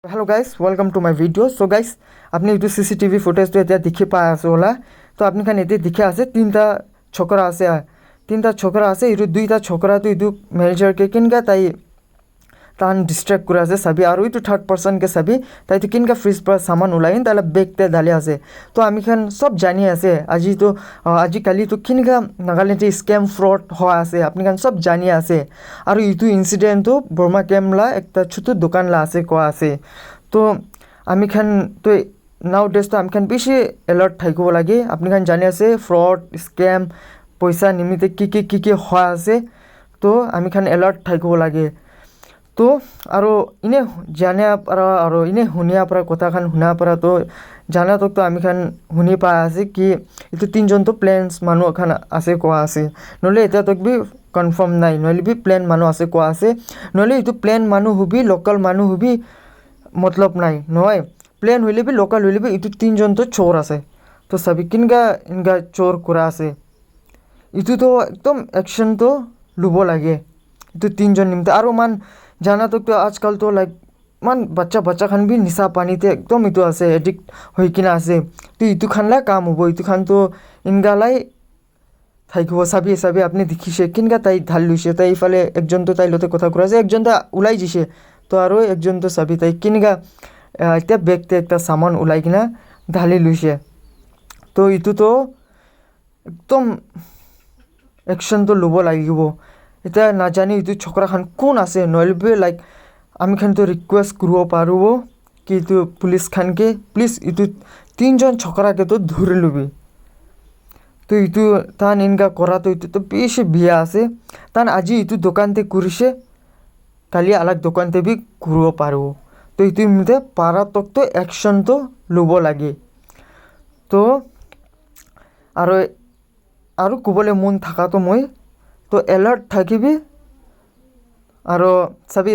Hello guys, welcome to my video. So guys, আপনি এইটো CCTV ফুটেজটো এতিয়া দেখি পাই আছে ওলা তো আপনি খান এতে দেখি আছে তিনটা ছোকরা আছে এইটো দুইটা ছোকরা তো এইটো ম্যানেজারকে কিনকা তাই তান ডিস্ট্র্যাক্ট করে আছে সাবি আর ওইটো থার্ড পার্সনকে সাবি তাই তো কিনকা ফ্রিজ পর সামান ওলাইন তাহলে বেগতে ঢালি আছে তো আমি খান সব জানি আছে আজিকালি তো কিনকা নাগালেন্ডে স্ক্যাম ফ্রড হওয়া আছে আপনি খান সব জানি আছে আর এইটো ইনসিডেন্ট তো বর্মা ক্যামলা একটা ছোট দোকানলা আছে কোয়া আছে তো আমি খান তো নাও ডেজ তো আমি খান বেশি এলার্ট থাকিব লাগে আপনি খান জানি আছে ফ্রড স্ক্যাম পয়সা নিমিত্তে কি হওয়া আছে তো আমি খান এলার্ট থাকিব লাগে তো আৰু ইনে জানিয়া পৰা আৰু ইনে শুনিয়া পৰা কথাখান শুনা পৰা তো জানা তো আমি খান শুনি পাই আছে কি এইটো তিনজন তো প্লেনছ মানুহ খান আছে কোৱা আছে নহ'লে এতিয়া তক বি কনফাৰ্ম নাই নহ'লে বি প্লেন মানুহ আছে কোৱা আছে নহ'লে এইটো প্লেন মানুহ হবি লোকেল মানুহ হবি মতলব নাই নহয় প্লেন হইলে বি লোকেল হইলে বি এইটো তিনজন তো চোৰ আছে তো চাবি ইনকা চোৰ কৰা আছে এইটো তো একদম একশ্যন তো ল'ব লাগে এইটো তিনজন নিমিত্তে আৰু জানা তো আজকাল তো লাইক মান বাচ্চা খান বি নিচা পানীতে একদম এইটো আছে এডিক্ট হৈ কিনা আছে তো এইটো খানলাই কাম হ'ব এইটো খান তো ইনগালাই থাকিব চাবি আপুনি দেখিছে কিনকা তাই ঢাল লৈছে তাই ইফালে একজন তো তাই লতে কথা কৈ আছে একজন তো ওলাই দিছে তো আৰু একজন তো চাবি তাই কিনকা এতিয়া বেগতে একটা সামান ওলাই কিনা ঢালি লৈছে তো এইটো তো একদম একশ্যন তো ল'ব লাগিব এতিয়া নাজানি এইটো ছোকৰাখান কোন আছে নহ'লে লাইক আমি খানতো ৰিকুৱেষ্ট কৰিব পাৰোঁ কি এইটো পুলিচ খানকে প্লিজ এইটো তিনজন ছোকৰাকে তো ধৰি ল'বি তো এইটো তান ইনকা কৰাটো এইটো তো বেছি বিয়া আছে তান আজি এইটো দোকানতে কৰিছে কালি আলাগ দোকানতে বি কৰিব পাৰোঁ তো এইটো মতে পাৰাতক তো একশ্যনটো ল'ব লাগে তো আৰু ক'বলৈ মন থকাটো মই তো এলাৰ্ট থাকিবি আৰু চাবি